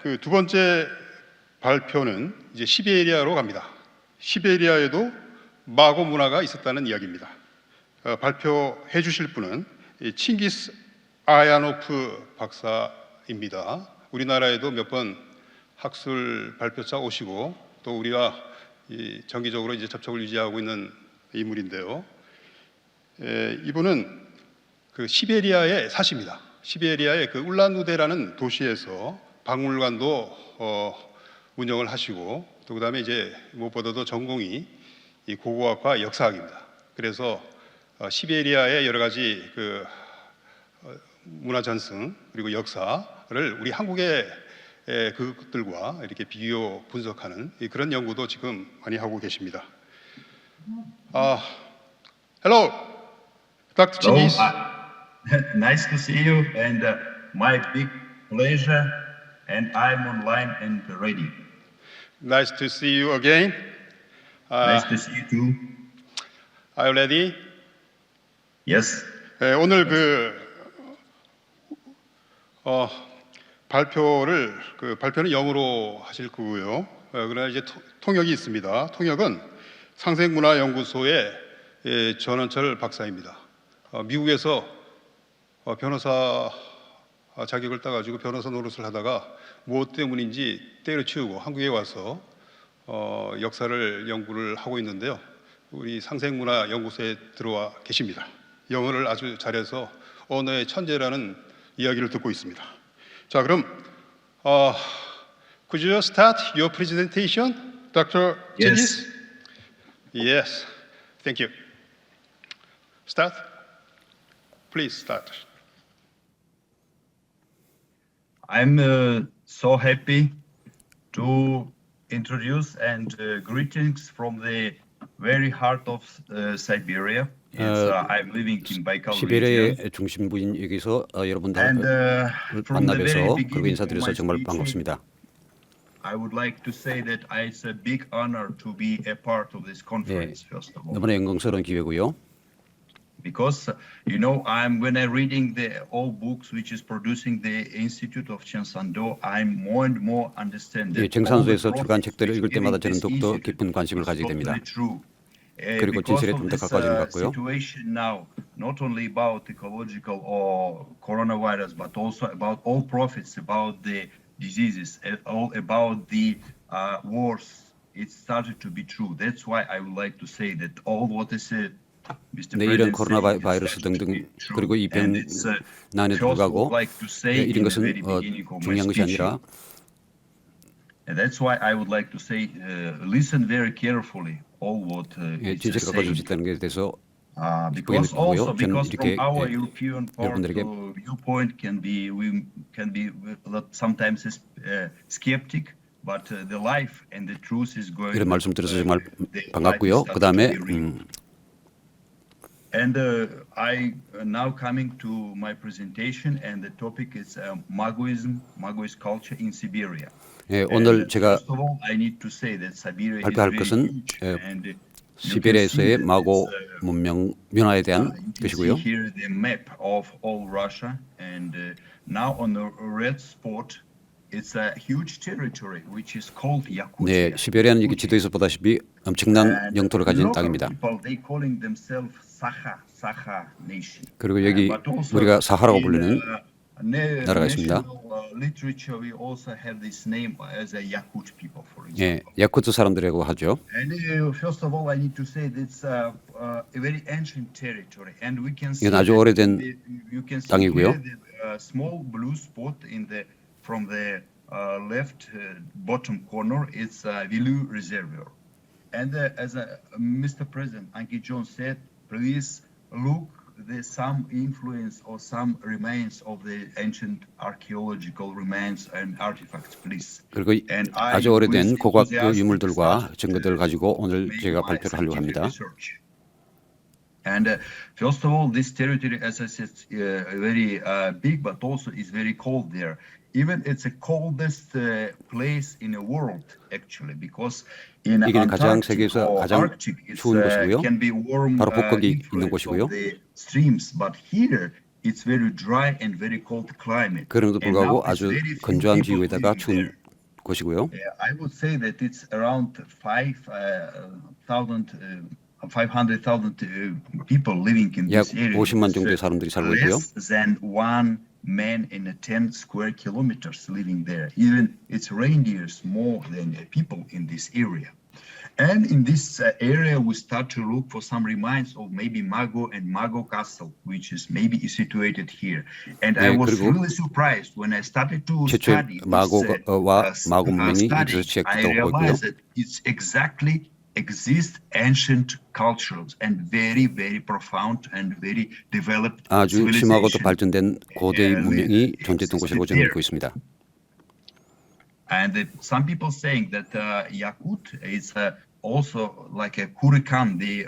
그 두 번째 발표는 이제 시베리아로 갑니다. 시베리아에도 마고문화가 있었다는 이야기입니다. 발표해 주실 분은 칭기스 아하야노브 박사입니다. 우리나라에도 몇 번 학술 발표자 오시고 또 우리가 정기적으로 이제 접촉을 유지하고 있는 인물인데요. 이분은 그 시베리아에 사십니다. 시베리아의 그 울란우데라는 도시에서 박물관도 운영을 하시고 또 그다음에 이제 무엇보다도 전공이 이 고고학과 역사학입니다. 그래서 시베리아의 여러 가지 그 문화 전승 그리고 역사를 우리 한국의 그것들과 이렇게 비교 분석하는 그런 연구도 지금 많이 하고 계십니다. Hello, Dr. 칭기스. Nice to see you, and my big pleasure. And I'm online and ready. Nice to see you again. Nice to see you too. Are you ready? Yes. 오늘 발표는 영어로 하실 거고요. 그러나 이제 통역이 있습니다. 통역은 상생문화연구소의 전원철 박사입니다. 미국에서 변호사 자격을 따가지고 변호사 노릇을 하다가 무엇 때문인지 때려치우고 한국에 와서 역사를 연구를 하고 있는데요. 우리 상생문화연구소에 들어와 계십니다. 영어를 아주 잘해서 언어의 천재라는 이야기를 듣고 있습니다. 자, 그럼 could you start your presentation, Dr. 칭기스? Yes. Thank you. Start. Please start. I'm so happy to introduce and greetings from the very heart of Siberia. I'm living in Baikal region. 시베리아의 중심부인 여기서 여러분들을 만나 뵈서 그리고 인사드려서 정말 반갑습니다. I would like to say that it's a big honor to be a part of this conference. First of all. 너무나 영광스러운 기회고요. Because when I'm reading the all books which is producing the Institute of Chengsando, I'm more and more understand. 정산소에서 출간 책들을 읽을 때마다 저는 더욱더 깊은 관심을 가지게 됩니다. 그리고 진실에 좀 더 가까워지는 것 같고요. Situation now, not only about ecological or coronavirus, but also about all prophets, about the diseases, all about the wars. It started to be true. That's why I would like to say that all what is 네, 이런 코로나 바이러스 등등 그리고 이 병난에도 불구하고 이런 것은 중요한 것이 아니라 That's why I would like to say listen very carefully all what 진실을 가까워질 수 있다는 것에 대해서 기쁘게 because 느끼고요. 저는 from 이렇게 our European 여러분들에게 viewpoint we can be sometimes skeptic, but the life and the truth is going. 이런 말씀 들어서 정말 반갑고요. 그 다음에 And I now coming to my presentation, and the topic is Magoism, Magoist culture in Siberia. 오늘 제가 First of all, I need to say that Siberia 발표할 is 것은 very huge, and 시베리아에서의 마고 문명 문화에 대한 것이고요. see here the map of all Russia, and now on the red spot, it's a huge territory which is called Yakutia. 네, 시베리아는 이게 지도에서 보다시피 엄청난 영토를 가진 땅입니다. They calling themselves Sakha nation. 그리고 여기 우리가 사하라고 부르는 나라가 있습니다. Literature we also have this name as a Yakut people, for example. 예, 야쿠트 사람들이라고 하죠. And first of all, I need to say that's a very ancient territory, and we can see 이건 아주 오래된 you can see 땅이고요. here the small blue spot from the left bottom corner. It's Vilu Reservoir, and as Mr. President Anki John said, please look. There's some influence or some remains of the ancient archaeological remains and artifacts, please. 그리고 아주 오래된 고고학 유물들과 증거들을 가지고 오늘 제가 발표를 하려고 합니다. And first of all, this territory, as I said, very big, but also is very cold there. Even it's the coldest place in the world, actually, because in 이게 가장 Antarctic 세계에서 or 가장 Arctic, 추운 곳이고요. can be warm 바로 북극이 있는 influence 곳이고요. of the streams, but here it's very dry and very cold climate. 그럼에도 And now 불구하고 it's 아주 very few 건조한 people 지역에다가 living 추운 there. 곳이고요. I would say that it's around 500,000 people living in 약 this area. 50만 정도의 사람들이 살고 있고요. Less than one man in 10 square kilometers living there. Even it's reindeers more than people in this area. And in this area, we start to look for some remains of maybe Mago and Mago Castle, which is maybe situated here. And I was really surprised when I started to study 마고와 마고 문명이 여기서 I 시작됐다고 보고요. realized that it's exactly exist ancient cultures and very, very profound and very developed 아주 심하고도 civilization. 발전된 고대의 문명이 존재했던 곳이라고 저는 믿고 있습니다. And some people saying that Yakut is also like a Kurikan, the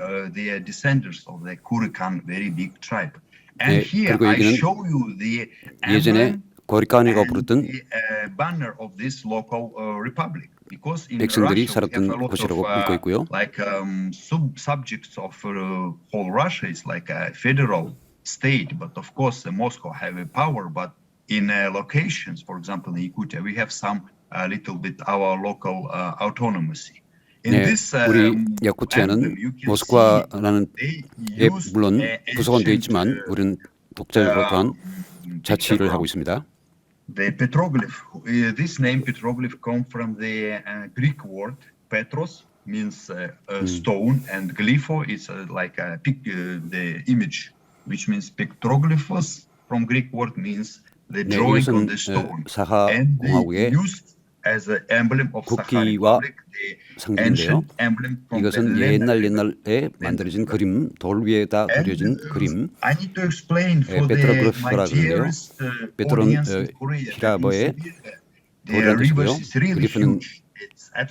descendants of the Kurikan, very big tribe. And here I show you the 예전에 고리칸이라고 부르던 banner of this local republic. Because in 백성들이 Russia we have 살았던 a lot 곳이라고 of 믿고 있고요. like subjects of whole Russia is like a federal state, but of course Moscow have a power. But in locations, for example, in Yakutia, we have some a little bit our local autonomy. 네, 우리 야쿠티아는 모스크바라는 물론 구성원되어 있지만 우리는 독자적으로 자치를 하고 있습니다. The petroglyph, this name petroglyph come from the Greek word petros, means stone, and glypho is like the image, which means petroglyphos from Greek word means the drawing on the stone. And they used as an emblem of Sakha Republic, the ancient emblem from 이것은 the 옛날에 만들어진 그림, 돌 위에다 그려진 그림, I need to explain for 베트로그래프라 그러는데요. 베트론 히라버의 돌이라는 뜻이고요. 그리프는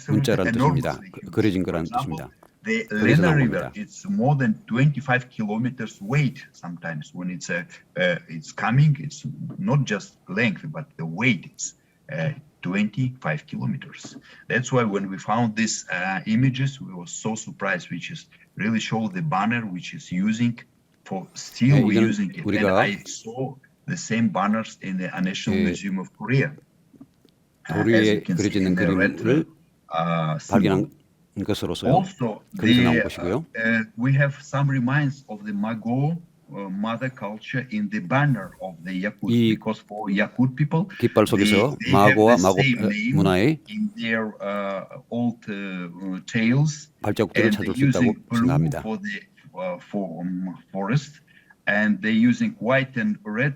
문자라는 뜻입니다. 그려진 거라는 뜻입니다. The Lena River, it's more than 25 kilometers weight sometimes when it's coming. It's not just length, but the weight is 25 kilometers. That's why when we found these images, we were so surprised, which is really show the banner which is using for still we're using it. And I saw the same banners in the National Museum of Korea. 도리에 그려지는 그림을 발견한 것으로서요. 그래서 나온 것이고요. We have some remains of the Mago mother culture in the banner of the Yakut, because for Yakut people, 깃발 속에서 마고와 마고 문화의 in their old tales, 발자국들을 찾을 수 있다고 생각합니다. for the forest, and they're using white and red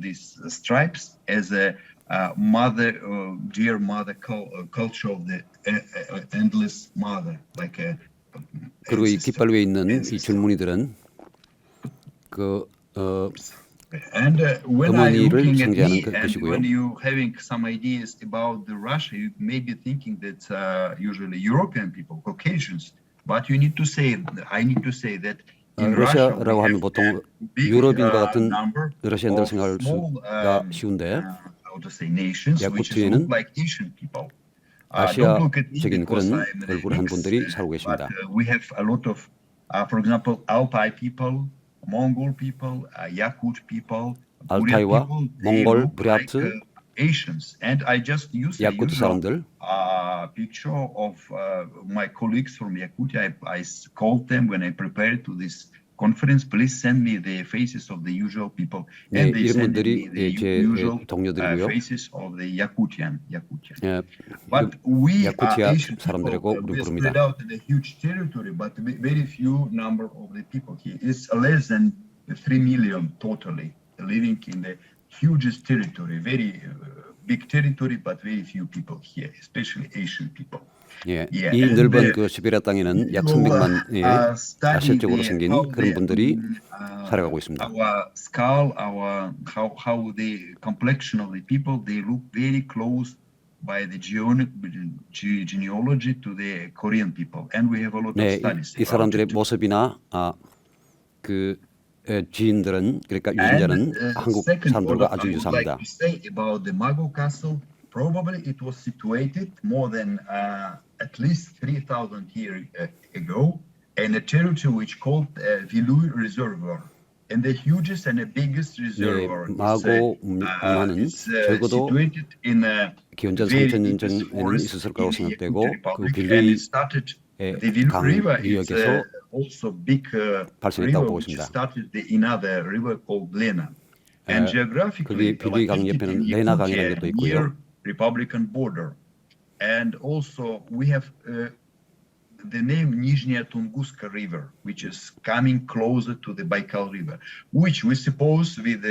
these stripes as a mother, dear mother culture of the endless mother, like a. 그리고 이 깃발 위에 있는 이 줄무늬들은 그 어머니를 상징하는 것이고요. When you having some ideas about the Russia, you may be thinking that usually European people, Caucasians, but you need to say, I need to say that. 러시아라고 하면 보통 유럽인과 같은 러시아인들 생각할 수가 쉬운데 야쿠티에는 아시아적인 그런 얼굴을 한 분들이 살고 계십니다. We have a lot of, for example, Altai people, Mongol people, Yakut people, 알타이와 몽골, 부랴트, Asians, and I just use the 야쿠트 사람들. Picture of my colleagues from Yakutia. I called them when I prepared to this conference. Please send me the faces of the usual people, and they sent me the usual faces of the Yakutian. But we Asian people, we spread out in a huge territory, but very few number of the people here. It's less than 3 million totally living in the hugest territory, very big territory, but very few people here, especially Asian people. 예, 이 넓은 그 시베리아 땅에는 약 300만의 아시아적으로 생긴 그런 분들이 살아가고 있습니다. Our skull, how the complexion of the people, they look very close by the genealogy to the Korean people, and we have a lot of studies. 이 사람들의 모습이나 그 지인들은 그러니까 유전자는 한국 사람들과 아주 유사합니다. About the Mago Castle, probably it was situated more than at least 3,000 years ago in a territory which called Viluy Reservoir. And the hugest and the biggest reservoir 마고문화는 적어도 situated in a 기원전 very 3000년 deepest 전에는 forest 있었을 거라고 in the 생각되고 Yakut 그 Republic, and 빌리의 it started the Vilu 강 River is 유역에서 also big 발생했다고 river 보고 which 있습니다. started another river called Lena. And geographically 거기 빌리 강 located 옆에는 in 레나 강이라는 Yakutia 것도 있고요. near Republican border. And also we have the name Nizhnya Tunguska River, which is coming closer to the Baikal River, which we suppose with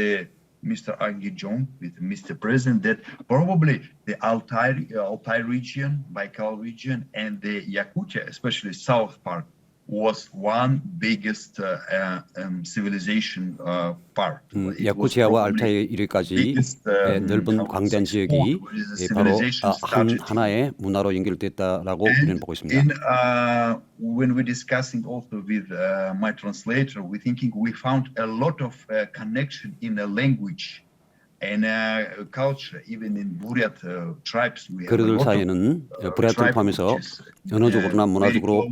Mr. Angijong, with Mr. President, that probably the Altai region, Baikal region, and the Yakutia, especially south part, was one biggest civilization part. 야쿠티아와 알타이 이르기까지 넓은 광대한 지역이 바로 하나의 문화로 연결됐다라고 우리는 보고 있습니다. When we're discussing also with my translator, we're thinking we found a lot of connection in the language and culture, even in Buryat tribes. We have a 그들 lot 사이에는 부랴트를 포함해서 언어적으로나 문화적으로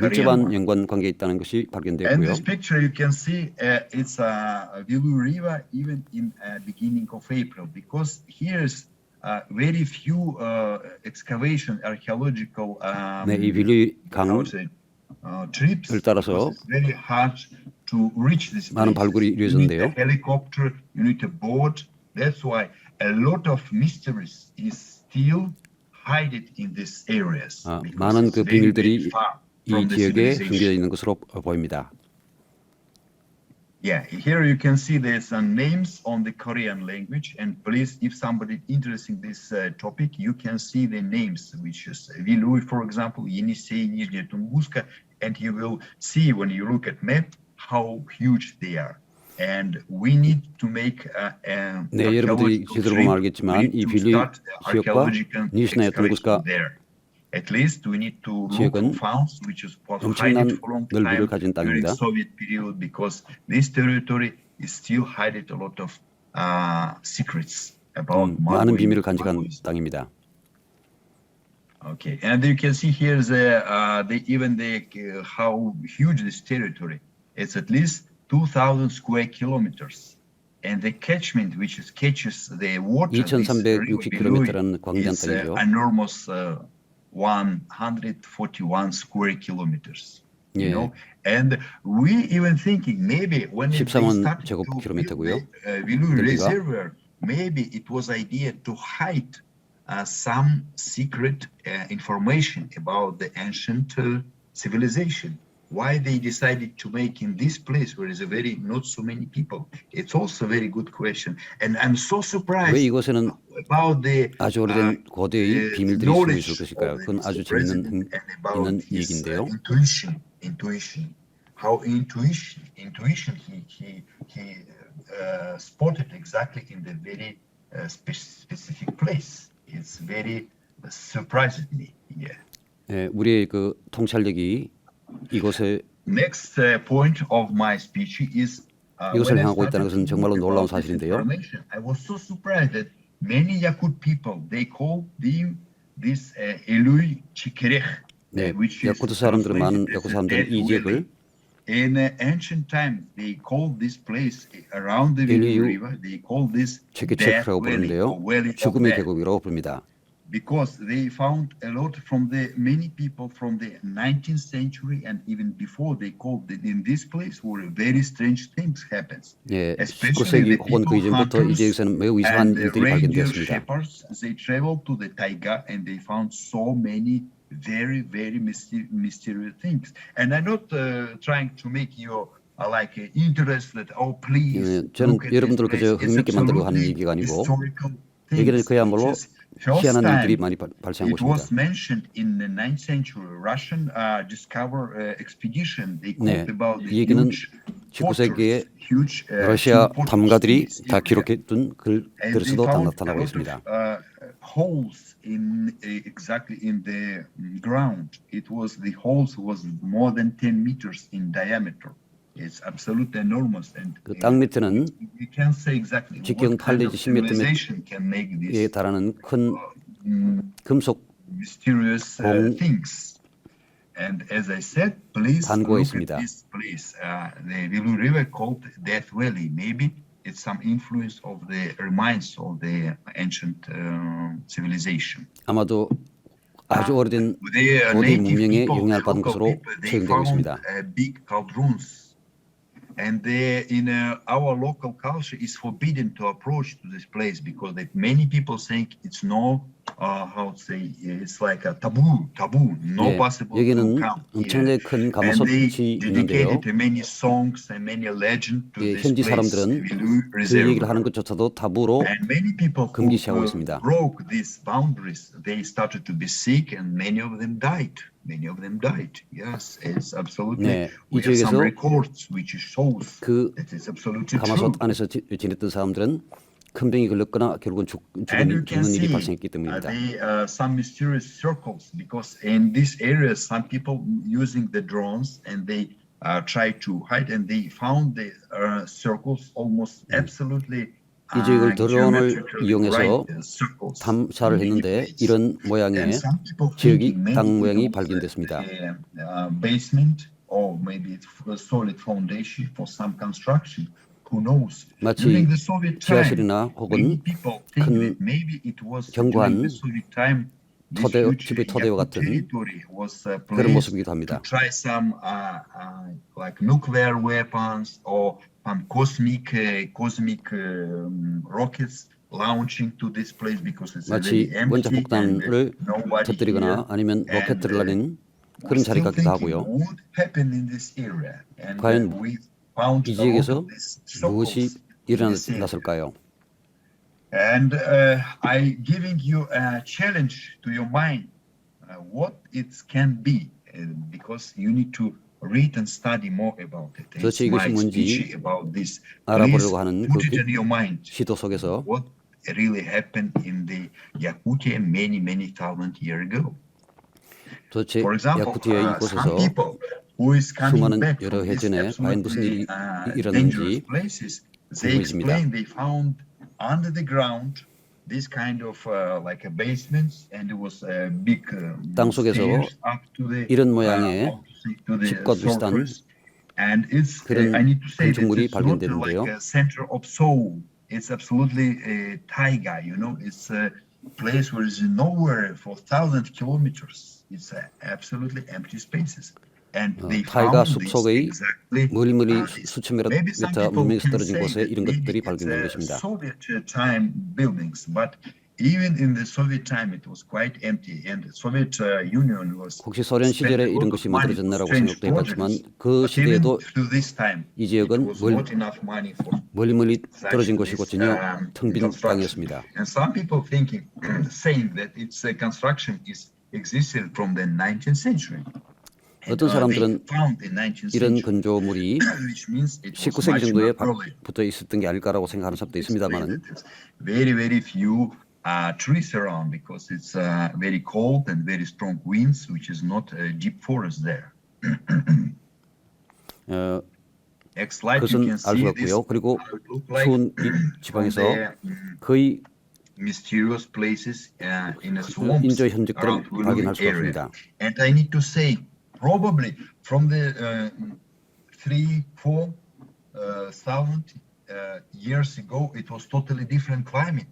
밀접한 연관 관계에 있다는 것이 And 발견되었고요. this picture you can see it's a Vilu River even in beginning of April, because here's very few excavation archaeological 이 빌리 강을 trips. 따라서 It's very hard to reach this 많은 place. 발굴이 You need 이루어졌는데요. a helicopter, you need a boat. That's why a lot of mysteries is still hidden in these areas. because 많은 it's 그 very, 비밀들이 very far 이 from the 지역에 civilization. 숨겨져 있는 것으로 보입니다. Yeah, here you can see there's some names on the Korean language, and please, if somebody interested in this topic, you can see the names, which is Vilui, for example, Yenisei, Nizhnya Tunguska, and you will see when you look at map how huge they are. And we need to make 네, 여러분들이 제대로 보면 알겠지만 이 빌리 지역과 니시나야 tunguska At least we need to look 지역은 for funds which was 엄청난 hidden for a long 넓이를 time 가진 during 땅입니다. Soviet period, because this territory is still hiding a lot of secrets about 많은 비밀을 Magoism. 간직한 땅입니다. Okay, and you can see here how huge this territory. It's at least 2,000 square kilometers. And the catchment which catches the water, 2,360km라는 광대한 is 땅이죠. enormous 141 square kilometers. You know? And we even thinking maybe when they 13만 started to build 제곱킬로미터고요. the Vilu Reservoir, maybe it was idea to hide some secret information about the ancient civilization. Why they decided to make in this place where is a very not so many people? It's also a very good question, and I'm so surprised 왜 이곳에는 about the 아주 오래된 고대의 비밀들이 숨어 있을 것일까요? 그건 아주 재밌는 있는 얘기인데요. Intuition. How intuition he spotted exactly in the very specific place. It's very surprised me. Yeah. 네, 우리의 그 통찰력이 이곳에 Next point of my speech is 이곳을 향하고 있다는 것은 정말로 놀라운 사실인데요. I was so surprised that many Yakut people they call this Elui Chikerech. 네, 야쿠트 사람들은 많은 야쿠트 사람들은 이 지역을 In ancient times, they called this place around the Vilu River. They called this 체케체크라고 부르는데요. 죽음의 계곡이라고 부릅니다. Because they found a lot from the many people from the 19th century and even before they called that in this place where very strange things happens. 예, 19세기 혹은 그 이전부터 이 지역에서는 매우 이상한 일들이 발견되었습니다. Shepherds, they traveled to the taiga and they found so many very mysterious things. And I'm not trying to make you like interested. Oh, please. 저는 여러분들을 그저 흥미있게 만들려고 하는 얘기가 아니고 여기는 그야말로 희한한 일들이 많이 발생한 It was 곳입니다. mentioned in the 9th century Russian discover expedition. They 네, talked about 이 the 얘기는 huge 19세기에 huge 러시아 portals 탐가들이 in 다 Siberia. 기록해둔 And they 글들에서도 다 found 나타나고 a lot 있습니다. of, holes in exactly in the ground. It was the holes was more than 10 meters in diameter. It's absolutely enormous. And 그 땅 밑에는 you can't say exactly 직경 what kind 8내지 of 10m civilization can make 에 this 달하는 큰 금속 mysterious 봉 things. And as I said, please 단고에 look 있습니다. at this place. The Vilu River called Death Valley. Maybe it's some influence of the remains of the ancient civilization. 아마도 아주 오래된 The 고대 native 문명에 people, 영향을 받은 local 것으로 people, they 추정되고 found 있습니다. big cauldrons. And in our local culture, it's forbidden to approach to this place because many people think it's no, how to say, it's like a taboo, no 예, possible to 여기는 come 엄청나게 here. 큰 And 가마솥이 they 있는데요. dedicated many songs and many legends to 예, this 현지 place. 사람들은 Vilu 그 얘기를 Reservoir. 하는 것조차도 타부로 And many people who 금기시하고 있습니다. broke these boundaries, they started to be sick, and many of them died. Yes, it's absolutely. 네, 이 We have some 지역에서 records which shows 그 that it's absolutely true. 가마솥 안에서 지냈던 사람들은 큰 병이 걸렸거나 결국은 And you can 죽는 일이 see 발생했기 때문입니다. some mysterious circles because in this area some people using the drones and they try to hide and they found the circles almost absolutely. 이 지역을 드론을 이용해서 탐사를 했는데 이런 모양의 지역이 땅 모양이 발견됐습니다. 마치 지하실이나 혹은 큰 견고한 집의 토대와 같은 그런 모습이기도 합니다. 마치 원자 폭탄을 터뜨리거나 아니면 로켓을 날린 그런 자리 같기도 하고요. 과연 이 지역에서 무엇이 일어났을까요? And I giving you a challenge to your mind, what it can be, because you need to read and study more about it. 도대체 이것이 뭔지 알아보려고 하는 그 시도 속에서 what really happened in the Yakutia many thousand years ago. 도대체 For example, 야쿠티의 some 이곳에서 people who is coming 수많은 back 여러 from 해 these 전에 과연 무슨 일이 absolutely 일어났는지 dangerous places, they 궁금해집니다. explain they found under the ground this kind of like a basements and it was a big 땅 속에서 stairs up to the 이런 모양의 to the 집과 비슷한 surface. And it's 그런 I need to say that 건축물이 it's not 발견되는데요. like a center of soul. It's absolutely a taiga, you know. It's a place where is nowhere for 1,000 kilometers. It's absolutely empty spaces. And they 타이가 found this 숲속의 exactly. 멀리 수천 Maybe some 미터 people 문명에서 can 떨어진 say 곳에 that 이런 maybe 것들이 it's 발견된 것입니다. Soviet time buildings, but even in the Soviet time it was quite empty, and the Soviet Union was. 혹시 소련 시절에 이런 것이 만들어졌나라고 생각도 해봤지만 그 시대에도 이 지역은 멀리 떨어진 곳이고 전혀 텅 빈 땅이었습니다. And some people saying that its construction is existed from the 19th century. 어떤 사람들은 이런 건조물이 19세기 정도에 붙어 있었던 게 아닐까라고 생각하는 사람도 있습니다만은 very few trees around because it's very cold and very strong winds, which is not a deep forest there. 그것은 알 수가 없고요. 그리고 추운 지방에서 거의 mysterious places in a swamp 인조 흔적들은 around 발견할 Uluru 수가 area. 없습니다. And I need to say, probably from the 3,000-4,000 years ago, it was totally different climate.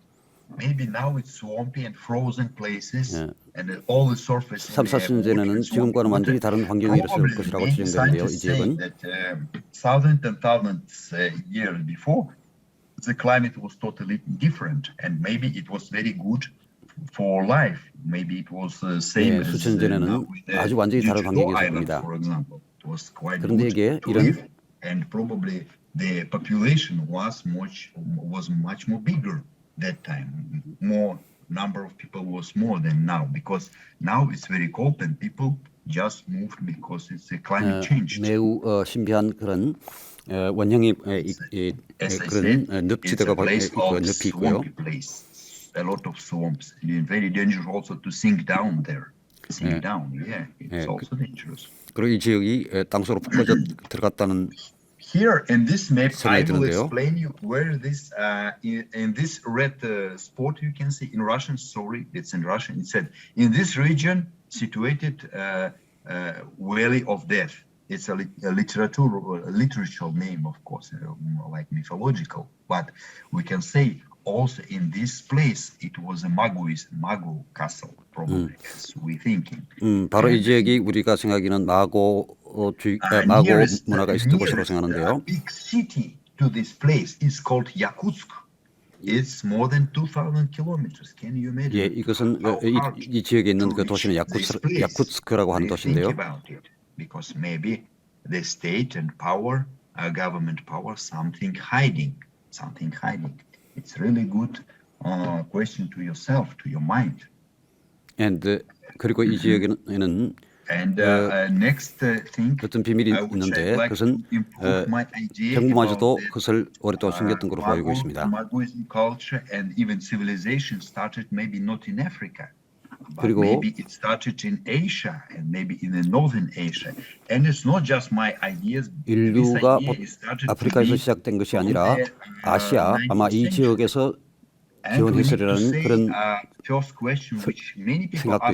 Maybe now it's swampy and frozen places, and all the surface. 3,4년 전에는 지금과는 완전히 다른 환경이 일었을 것이라고 추정되는데요. 이 지역은 thousands and thousands years before, the climate was totally different, and maybe it was very good for life. Maybe it was same as 수천 년 전에는 아주 완전히 다른 환경이었습니다. 그런데 이게 이런 and probably the population was much more bigger that time. More number of people was more than now because now it's very cold and people just moved because it's a climate change. 매우 신비한 그런 원형의 그런 늪지대가 늪이 있고요. A lot of swamps. It's very dangerous also to sink down there. Sink down, yeah. It's also dangerous. 그리고 이 지역이 땅속으로 푹 빠져 들어갔다는 Here in this map, I will 드는데요. explain you where this in this red spot you can see in Russian. Sorry, it's in Russian. It said in this region situated Valley of Death. It's a literal name, of course, like mythological. But we can say also in this place it was a Mago castle, probably, as we thinking. 바로 이 지역이 우리가 생각하기는 마고 문화가 있었던 곳으로 생각하는데요. Big city to this place is called Yakutsk. It's more than 2,000 kilometers. Can you imagine? 예, 이것은 이 지역에 있는 그 도시는 야쿠츠크라고 하는 도시인데요. Because maybe the state and power, government power, something hiding. It's really good question to yourself, to your mind. And 그리고 이 지역에는 next thing, 어떤 비밀이 있는데 그것은 정부마저도 그것을 오랫동안 숨겼던 것으로 보이고 있습니다. Magoism culture and even civilization started maybe not in Africa. 그리고 maybe it started in Asia and maybe in the northern Asia. And it's not just my ideas. 인류가 아프리카에서 시작된 것이 아니라 아시아, 아마 이 지역에서 기원했으리라는 그런 생각도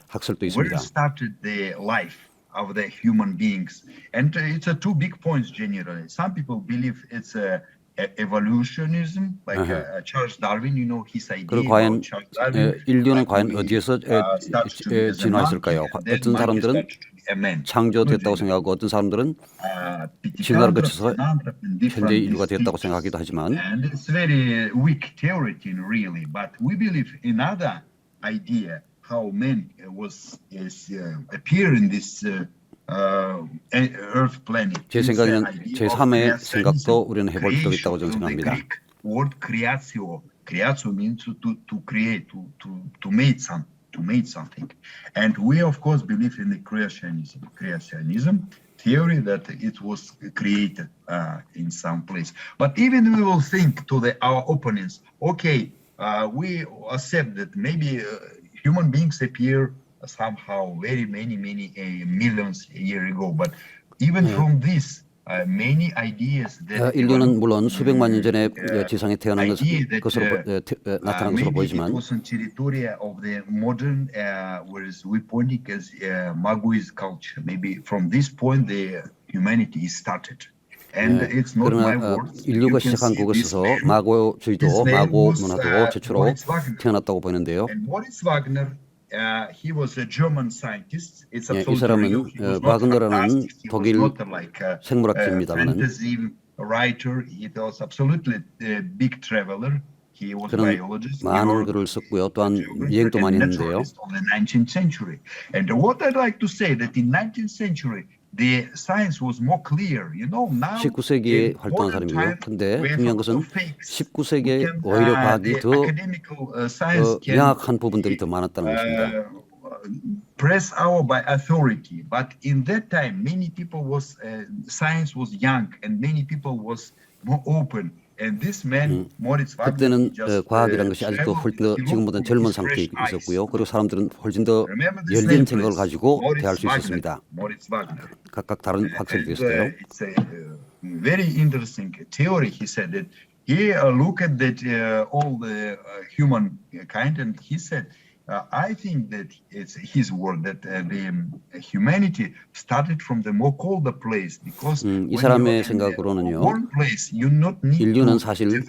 학설도 있습니다. Where started the life of the human beings? And it's a two big points generally. Some people believe it's evolutionism, like Charles Darwin, you know his idea. 그리고 과연 인류는 과연 어디에서 진화했을까요? 어떤 사람들은 창조됐다고 생각하고 어떤 사람들은 진화를 거쳐서 현재 인류가 되었다고 생각하기도 하지만 And it's very weak theory, really. But we believe in other idea how man appear in this Earth planet. 제 생각에는 제3의 생각도 우리는 해볼 필요가 있다고 저는 생각합니다. Word creatio means to create, to make something. And we of course believe in the creationism theory that it was created in some place. But even we will think to our opponents, okay, we accept that maybe human beings appear somehow very many millions a year ago. But even from this, many ideas that 인류는 물론 수백만 년 전에 지상에 태어난 것으로 나타난 것으로 보이지만 it was on territory of the modern, whereas we pointing as Magoist culture. Maybe from this point, the humanity is started. And it's not my 그러나 words. 인류가 시작한 곳에서 마고주의도 마고 문화도 최초로 태어났다고 보이는데요. And Moritz Wagner, he was a German scientist. It's 이 사람은 바그너라는 독일 생물학자입니다만 fantasy writer. He was absolutely a big traveler. He was a 그는 biologist. 많은 글을 썼고요. 또한 여행도 많이 했는데요. Of the 19th century. And what I'd like to say that in 19th century the science was more clear. You know, now 19세기에 활동한 사람이고요. 근데 중요한 것은 19세기에 오히려 과학이 더 명확한 부분들이 더 많았다는 것입니다. Press our by authority, but in that time many people was science was young and many people was more open. And this man, Moritz Wagner, 그때는 과학이라는 것이 아직도 훨씬 더 지금보다는 젊은 상태에 있었고요. 그리고 사람들은 훨씬 더 열린 생각을 가지고 대할 수 있었습니다. 각각 다른 학설도 있었어요. It's a very interesting theory. He said that he looked at that all the human kind, and he said, I think that it's his word that the humanity started from the more colder place because 이 사람의 생각으로는요. 인류는 사실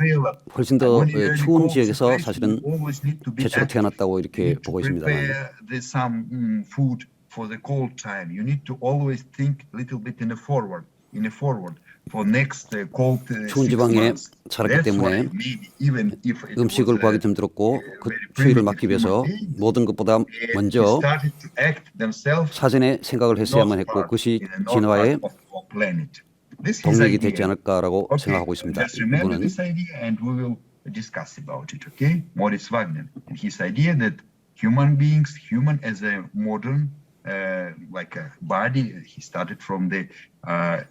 훨씬 더 추운 지역에서 사실은 최초로 태어났다고 이렇게 보고 있습니다만. There's some food for the cold time. You need to always think a little bit in a forward. For next cold 추운 지방에 자랐기 때문에 음식을 구하기 힘들었고 그 추위를 막기 위해서 모든 것보다 먼저 사전에 생각을 했어야만 했고 그것이 진화의 동력이 되지 않을까라고 생각하고 있습니다. 이분은 Moritz Wagner and his idea that human as a modern like a body, he started from the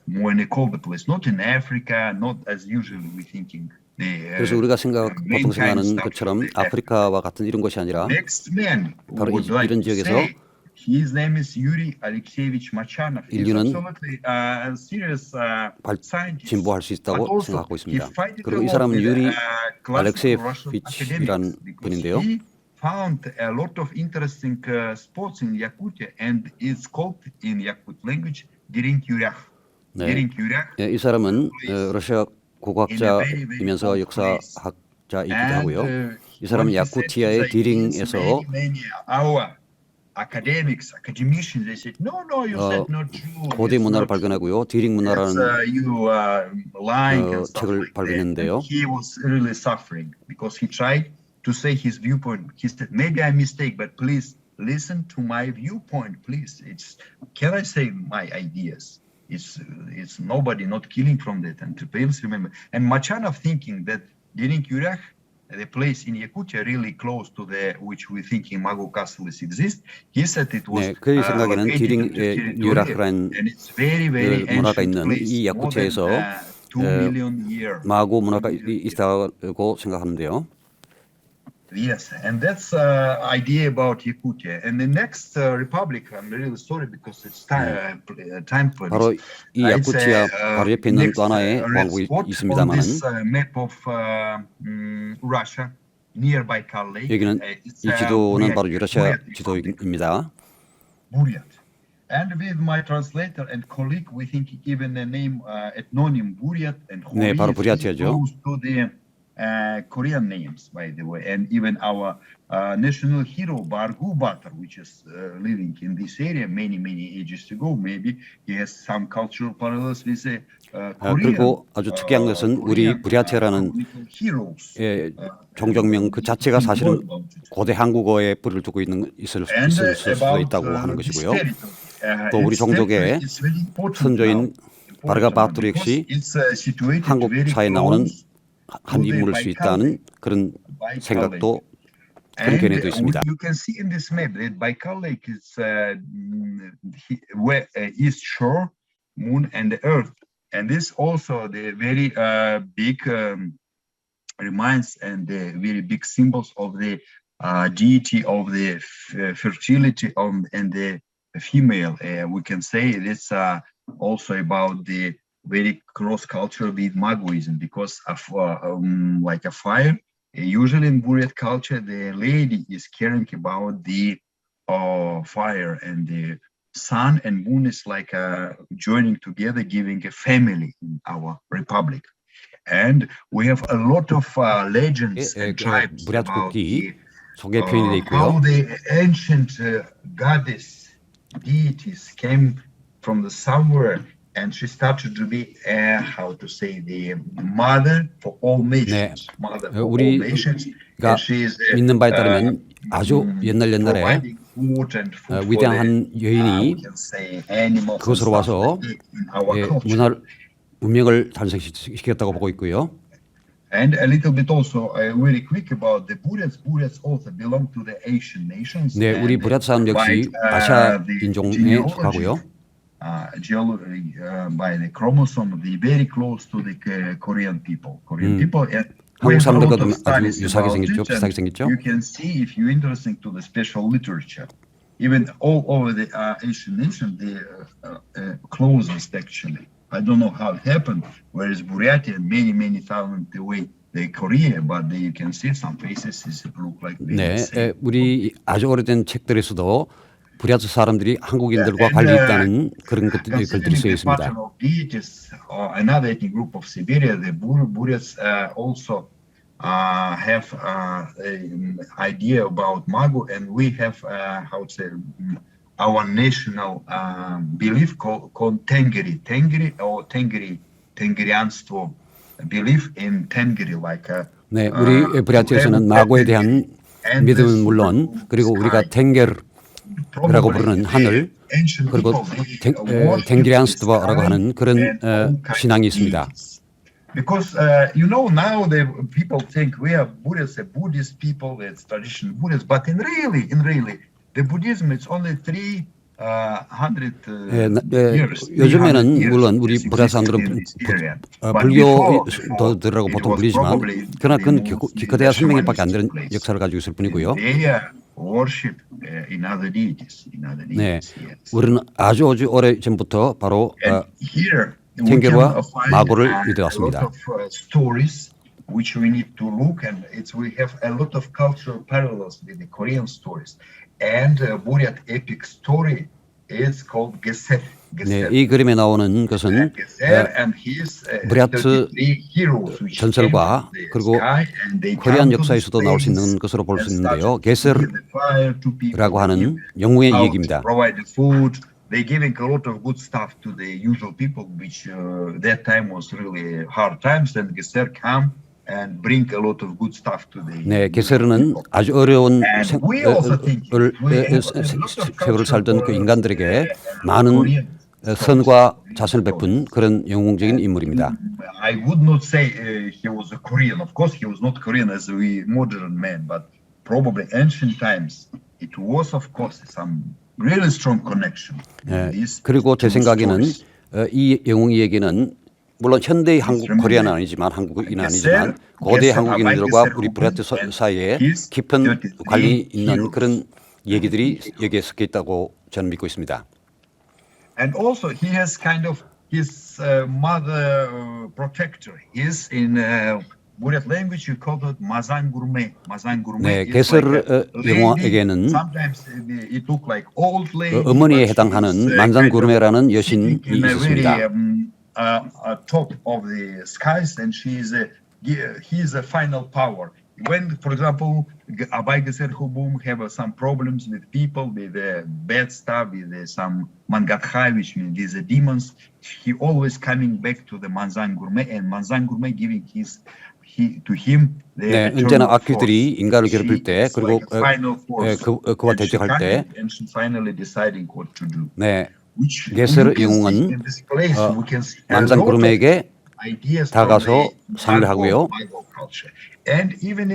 more in a colder place, not in Africa, not as usually we thinking. 그래서 우리가 보통 생각하는 것처럼 아프리카와 같은 이런 것이 아니라 바로 이런 지역에서 His name is Yuri Alexeyevich Machanov. 인류는 serious 진보할 수 있다고 생각하고 있습니다. 그리고 이 사람은 유리 알렉세예비치라는 분인데요. found a lot of interesting spots in Yakutia, and it's called in Yakut language Derinkyuryak. 네. 네, 이 사람은 러시아 고고학자이면서 역사학자이기도 하고요. 이 사람은 야쿠티아의 디링에서 고대 문화를 발견하고요. 디링 문화라는 책을 발견했는데요. He was really suffering because he tried to say his viewpoint. He said, "Maybe I mistake, but please listen to my viewpoint, please. Can I say my ideas? It's nobody not killing from that." And please remember. And Machanov thinking that Derinkyuryak, the place in Yakutia really close to the which we think in Mago Castle exists. He said it was. 네, 그의 생각에는 디링유락이라는 문화가 있는 이 야쿠티아에서 마고 문화가 있다고 생각하는데요. Yes, and that's idea about Yakutia. And the next republic, I'm really sorry because it's time for 바로 this. 이 야쿠티아 바로 옆에 있는 또 하나의 왕국이 있습니다만은 map of Russia near Baikal Lake. 여기는 이 지도는 바로 유라시아 지도입니다. Buryat. And with my translator and colleague, we think given the name ethnonym Buryat and 네, 바로 부랴티아죠. close to the Korean names, by the way, and even our national hero Bargu Batar, which is living in this area many ages ago. Maybe he has some cultural parallels with Korean. 그리고 아주 특이한 것은 우리 부랴티아라는 종족명 그 자체가 사실은 고대 한국어에 뿌리를 두고 있을 수도 있다고 하는 것이고요. 또 우리 종족의 선조인 바르가 바투르 역시 한국 사회에 나오는 한 인물일 수 있다는 그런 생각도 그런 견해도 있습니다. You can see in this map that Baikal Lake is where east shore, moon, and the earth, and this also the very big reminds and the very big symbols of the deity of the fertility and the female. We can say this also about the very cross-cultural with Magoism because of like a fire. Usually in Buryat culture, the lady is caring about the fire, and the sun and moon is like joining together, giving a family in our republic. And we have a lot of legends and tribes about how the ancient goddess deities came from the somewhere. And she started to be, how to say, the mother for all nations. 네, Mother for all nations. 우리가 믿는 바에 따르면 아주 옛날에 위대한 여인이 그것으로 와서 문명을 탄생시켰다고 보고 있고요. And a little bit also very quick about the Buryats. Buryats also belong to the Asian nations. 네, 우리 부랴트 사람 역시 아시아 인종에 속하고요. By the chromosome, they very close to the Korean people. 한국 사람들과도 아주 유사하게 생겼죠, 비슷하게 생겼죠. You can see if you're interested to the special literature, even all over the Asian nation, they closest actually. I don't know how it happened. Whereas Buryatia, many thousand away. The Korea, but you can see some faces look like this. 네, 우리 아주 오래된 책들에서도 부랴트 사람들이 한국인들과 관련이 있다는 그런 글들이 쓰여 있습니다. Another ethnic group of Siberia, the Buryats also have an idea about Mago, and we have how to say our national belief called Tengri or Tengrianstvo, belief in Tengri, like. 네, 우리 부랴트에서는 마고에 대한 믿음은 물론 그리고 우리가 탱게르라고 부르는 하늘 그리고 탱기리안스트바라고 하는 그런 신앙이 있습니다. Because you know now the people think we are Buddhists, Buddhist people, it's traditional Buddhists, but in really the Buddhism it's only 300 years. 요즘에는 물론 우리 부랴 사람들은 불교도들이라고 보통 불리지만 그러나 그건 기껏해야 300년밖에 안 되는 역사를 가지고 있을 뿐이고요. 네, 우리는 아주 오래 전부터 바로 탱게르와 마고를 믿어왔습니다. which we need to look, and we have a lot of cultural parallels with the Korean stories. And Buryat epic story is called Geser. 네, 이 그림에 나오는 것은 부랴트 전설과 그리고 코리안 역사에서도 나올 수 있는 것으로 볼 수 있는데요. 게셀이라고 하는 영웅의 이야기입니다. They giving a lot of good stuff to the usual people, which that time was really hard times. And Geser come and bring a lot of good stuff to the. 네, 게세르는 아주 어려운 세월을 살던 그 인간들에게 많은 선과 자선을 베푼 그런 영웅적인 인물입니다. I would not say he was a Korean. Of course, he was not Korean as we modern man, but probably ancient times it was, of course, some really strong connection. 네, 그리고 제 생각에는 이 영웅의 얘기는 물론 현대의 한국 코리아는 아니지만 한국인은 아니지만 고대 한국인들과 우리 부랴트 사이에 깊은 관련이 있는 그런 얘기들이 여기에 섞여 있다고 저는 믿고 있습니다. And also he has kind of his mother protector. Is in Buryat language you call it mazan gurme. Mazan gurme. 네, 게세르 영웅에게는 어머니에 해당하는 만산 구르메라는 여신이 있었습니다. Top of the skies, and he is a final power. When, for example, Abay Geser Hubum have some problems with people, with bad stuff, with some mangathai, which means these demons, he always coming back to the Manzan Gurme, and Manzan Gurme giving to him. 네, 언제나 악귀들이 인간을 괴롭힐 때 그리고 그와 대적할 때, 네, 게세르 영웅은 만산 구름에게 다가서 상을 하고요.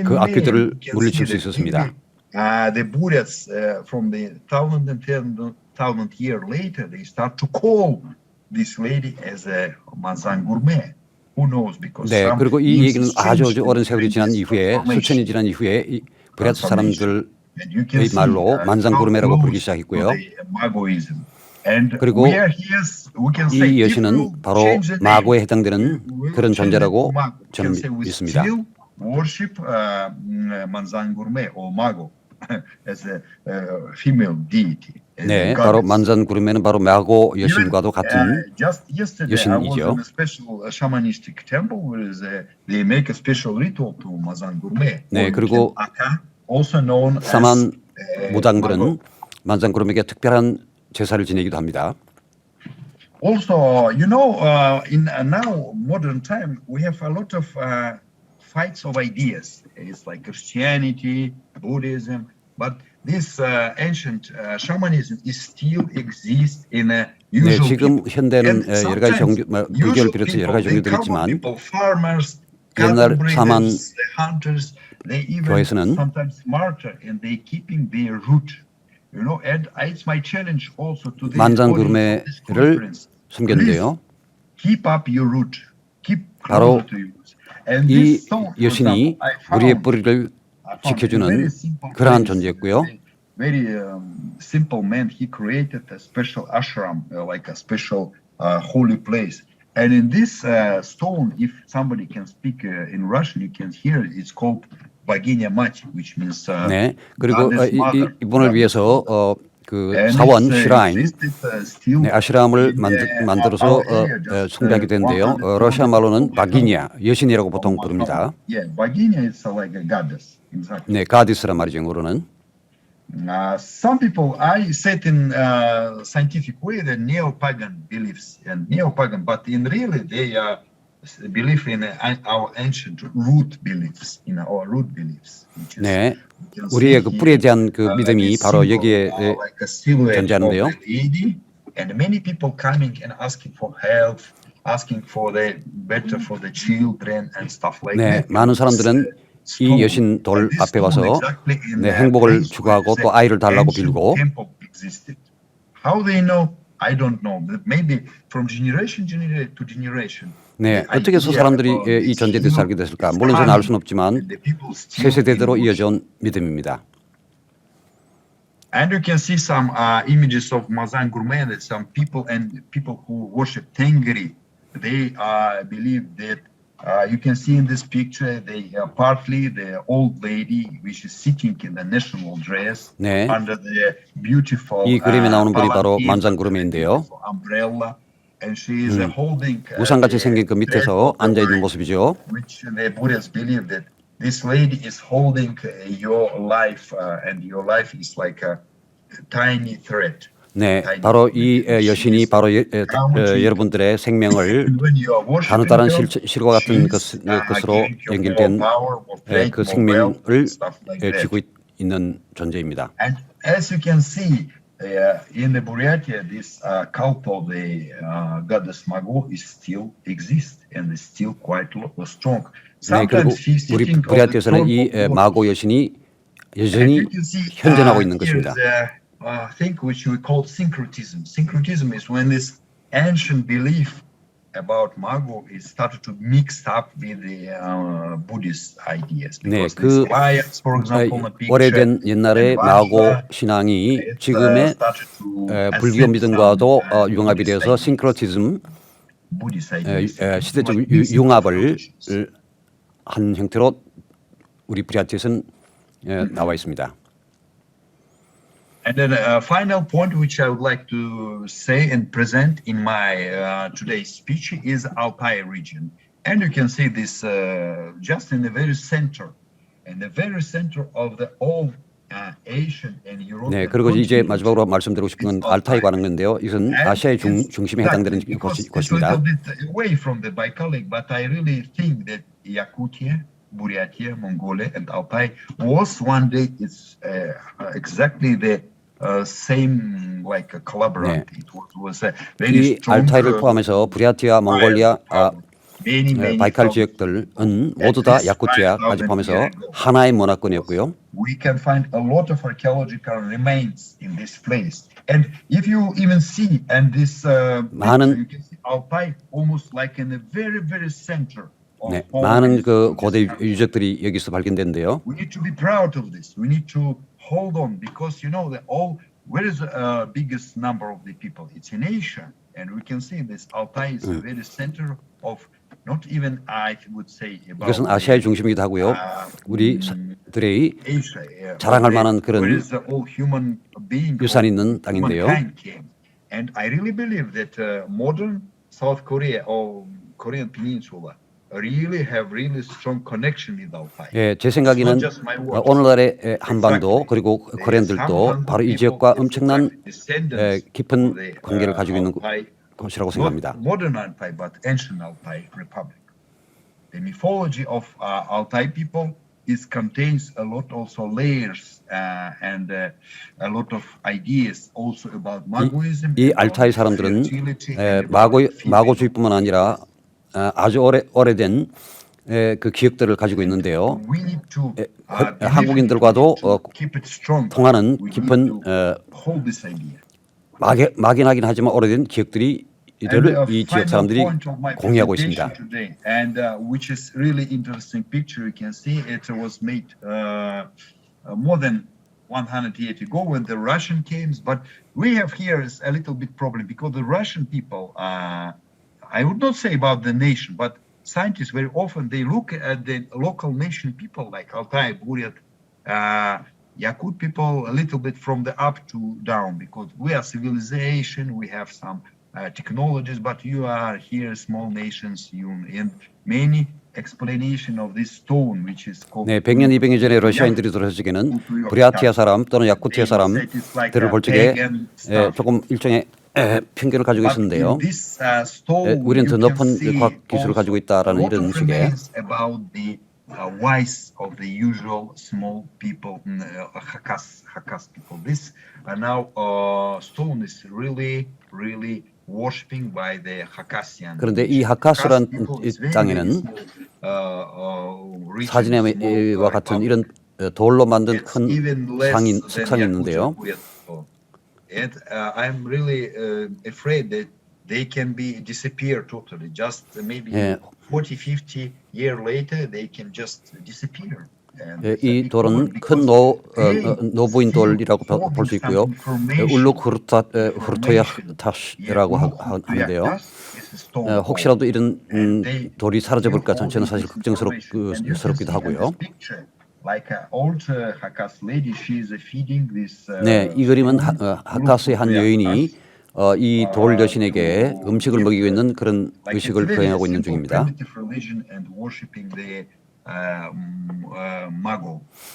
그 악귀들을 물리칠 수 있었습니다. The Buryats from the 1,000 years later, they start to call this lady as a Manzan Gurme. Who knows? Because 네, 그리고 이 얘기는 아주 오랜 세월이 지난 이후에 수천이 지난 이후에 이 부랴트 사람들의 말로 만산 구름이라고 부르기 시작했고요. 그리고 이 여신은 바로 마고에 해당되는 그런 존재라고 저는 믿습니다. Worship Manzan Gurme or Mago as a female deity. 네, 바로 만산 구름에는 바로 마고 여신과도 같은 여신이죠. I was in a special shamanistic temple where they make a special ritual to Manzan Gurme. 네, 그리고 also known 사만 무당들은 만산 구름에게 특별한 제사를 지내기도 합니다. Also, you know, in now modern time, we have a lot of fights of ideas. It's like Christianity, Buddhism, but this ancient shamanism is still exists in a usual. 네, 지금 현대는 여러 가지 종교, 불교를 비롯해서 여러 가지 종교들이 있지만 옛날 사만 교회에서는 만산 구름에를 섬겼는데요. 바로 이 여신이 우리의 뿌리를 지켜주는 그러한 존재였고요. Very simple man. He created a special ashram, like a special holy place. And in this stone, if somebody can speak in Russian, you can hear it. It's called Bogиня Мать, which means. 네, 그리고 이분을 위해서 그 사원 슈라인, 네, 아슈람을 만들어서 숭배하게 되는데요. 러시아 말로는 바기냐, 여신이라고 보통 부릅니다. 네, 가디스란 말이죠, 영어로는. Some people, I said in scientific way, the neo-pagan beliefs and neo-pagan, but in really they believe in our ancient root beliefs, in our root beliefs. 네, 우리의 그 뿌리에 대한 그 믿음이 바로 여기에 존재하는데요. And many people coming and asking for help, asking for the better for the children and stuff like that. 네, 많은 사람들은 이 여신 돌 앞에 와서 네, 행복을 추구하고 또 아이를 달라고 빌고. How they know? I don't know. Maybe from generation to generation. 네, 어떻게 해서 사람들이 이 존재에 대해서 알게 됐을까? 물론 저는 알 수는 없지만 세세대대로 이어져온 믿음입니다. And you can see some images of Manzan Gurme that some people who worship Tengri, they believe that You can see in this picture, partly the old lady, which is sitting in the national dress 네, under the beautiful 이 그림에 나오는 분이 바로 palanquin, 만장구름인데요. umbrella, and she is holding 우산같이 생긴 그 the thread 밑에서 of the 앉아 있는 life, 모습이죠. which the Buddhists believe that this lady is holding your life, and your life is like a tiny thread. 네, 바로 이 여신이 바로 여러분들의 생명을 가느다란 실과 같은 것으로 연결된 그 생명을 쥐고 있는 존재입니다. And as you can see, in the Buryatia, this cult of the goddess Mago is still exists and is still quite strong. 네, 그리고 우리 부랴티에서는 이 마고 여신이 여전히 현존하고 있는 것입니다. Thing which we call syncretism. Syncretism is when this ancient belief about Mago is started to mix up with the Buddhist ideas. 네, 그 for example, 오래된 옛날의 마고 신앙이 지금의 불교 믿음과도 융합이 되어서 싱크로티즘, 시대적 융합을 한 형태로 우리 부랴티에서는 나와 있습니다. And then a final point which I would like to say and present in my today's speech is Altai region. And you can see this just in the very center, in the very center of the old Asian and European. 네, 그리고 이제 마지막으로 말씀드리고 싶은 건 알타이 관한 건데요. 이것은 아시아의 중심에 해당되는 곳입니다. Away from the Baikalic, but I really think that Yakutia, Buryatia, Mongolia, and Altai was one day it's exactly the same like a collaborant. 네. It was a very 이 알타이를 포함해서 부랴티아, 몽골리아, 바이칼 지역들은 모두 다 야쿠티아까지 포함해서 하나의 문화권이었고요. We can find a lot of archaeological remains in this place. And if you even see, and this 많은 you can see Altai almost like in the very, very center. 네, 많은 그 고대 유적들이 여기서 발견된데요. We need to be proud of this. We need to hold on because you know that where is the biggest number of the people? It's in Asia, and we can see this Altai is the very center of not even I would say about. 이것은 아시아의 중심이기도 하고요. 우리들의 자랑할 만한 그런 유산이 있는 땅인데요. And I really believe that modern South Korea or Korean Peninsula really have really strong connection with Altai. 예, 제 생각에는 오늘날의 한반도 그리고 코리안들도 바로 이 지역과 엄청난 깊은 관계를 가지고 있는 곳이라고 생각합니다. Modern Altai, but ancient Altai Republic. The mythology of Altai people contains a lot also layers and a lot of ideas also about Magoism. 이 알타이 사람들은 마고주의뿐만 아니라 아주 오래된 그 기억들을 가지고 있는데요. 한국인들과도 통하는 깊은 막연하긴 하지만 오래된 기억들이 이 지역 사람들이 공유하고 있습니다. And which is really interesting picture. You can see it was made more than 100 years ago when the Russian came. But we have here is a little bit problem because the Russian people. I would not say about the nation, but scientists very often they look at the local nation people like Altai, Buryat, Yakut people a little bit from the up to down because we are civilization, we have some technologies, but you are here small nations, and many explanation of this stone which is called. 네, 100년 200년 전에 러시아인들이 들어섰을 적에는 부랴티아 사람 또는 야쿠티아 사람들을 볼 적에 조금 일종의 편견을 가지고 있었는데요. 우리는 더 높은 과학 기술을 가지고 있다라는 이런 식의 wise of the usual small people, Hakas people. This now stone is really worshipping by the Hakasian. 그런데 이 하카스란 땅에는 사진에와 같은 이런 돌로 만든 큰 석상이 있는데요. And I'm really afraid that they can be disappear totally. Just maybe 40, 50 years later, they can just disappear. 이 돌은 큰 노부인 돌이라고 볼 수 있고요. 울룩 후르토야타시라고 하는데요. 혹시라도 이런 돌이 사라져볼까 전체는 사실 걱정스럽기도 하고요. 네, 이 그림은 하카스의 한 여인이 이 돌 여신에게 음식을 먹이고 있는 그런 의식을 표현하고 있는 중입니다.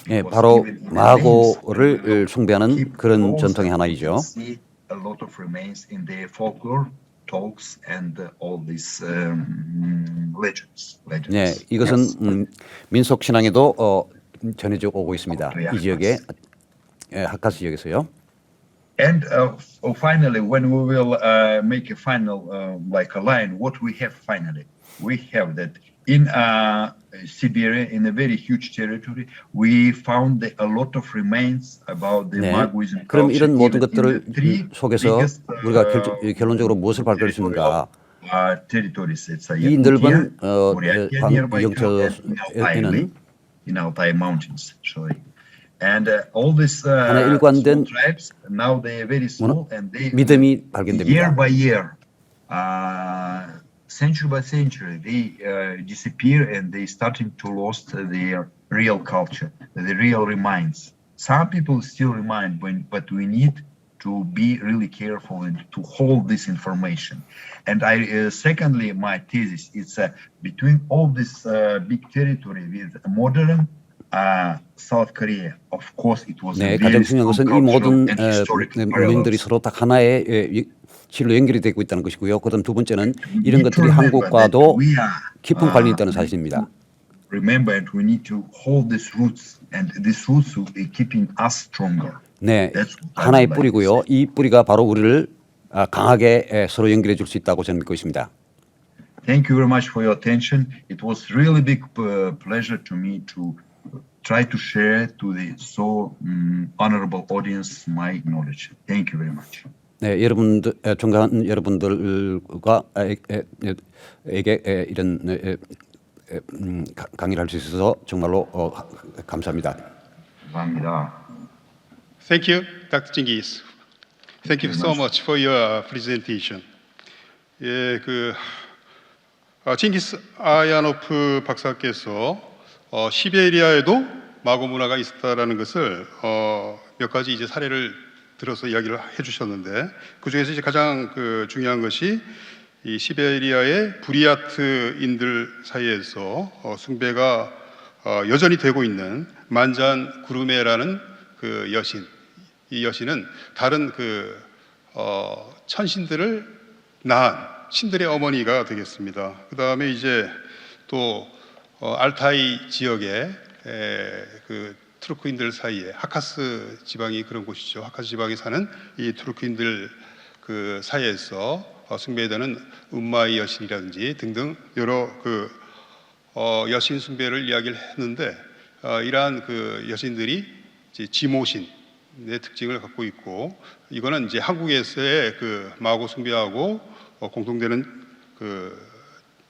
네, 바로 마고를 숭배하는 그런 전통의 하나이죠. 네, 이것은 민속 신앙에도 전해져 오고 있습니다. 이 지역에 하카스 지역에서요. And finally, when we will make a final like a line, what we have finally, we have that in Siberia, in a very huge territory, we found a lot of remains about the Magoism culture. 그럼 이런 모든 것들을 속에서 우리가 결론적으로 무엇을 발견할 수 있는가? 이 넓은 영토에는 in Altai Mountains, sorry. And all this 하나 일관된 tribes now they are very small and they 믿음이 발견됩니다. year by year, century by century, they disappear and they starting to lose their real culture, the real remains. Some people still remain, but we need to be really careful and to hold this information. And secondly, my thesis is between all this big territory with modern South Korea, of course, it was 네, 가장 중요한 것은 이 모든 문명들이 서로 딱 하나의 실로 연결이 되고 있다는 것이고요. 그다음 두 번째는 이런 것들이 한국과도 깊은 관련이 있다는 사실입니다. Remember, and we need to hold these roots, and these roots will be keeping us stronger. 네, 하나의 뿌리고요. 이 뿌리가 바로 우리를 강하게 서로 연결해 줄 수 있다고 저는 믿고 있습니다. Thank you very much for your attention. It was really big pleasure to me to try to share to the so honorable audience my knowledge. Thank you very much. 네, 여러분들 존경하는 여러분들과 에게 이런 강의를 할 수 있어서 정말로 감사합니다. 감사합니다. Thank you, Dr. Chinggis. Thank you so much for your presentation. 예, 칭기스 아하야노프 박사께서 시베리아에도 마고 문화가 있었다라는 것을 몇 가지 이제 사례를 들어서 이야기를 해주셨는데 그 중에서 이제 가장 중요한 것이 이 시베리아의 부리아트인들 사이에서 숭배가 여전히 되고 있는 만잔 구르메라는 그 여신, 이 여신은 다른 천신들을 낳은 신들의 어머니가 되겠습니다. 그 다음에 이제 또 알타이 지역의 투르크인들 사이에 하카스 지방이 그런 곳이죠. 하카스 지방에 사는 이 투르크인들 사이에서 숭배되는 음마이 여신이라든지 등등 여러 여신 숭배를 이야기를 했는데 이러한 여신들이 이제 지모신의 특징을 갖고 있고 이거는 이제 한국에서의 마고 숭배하고 공통되는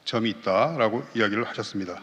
점이 있다라고 이야기를 하셨습니다.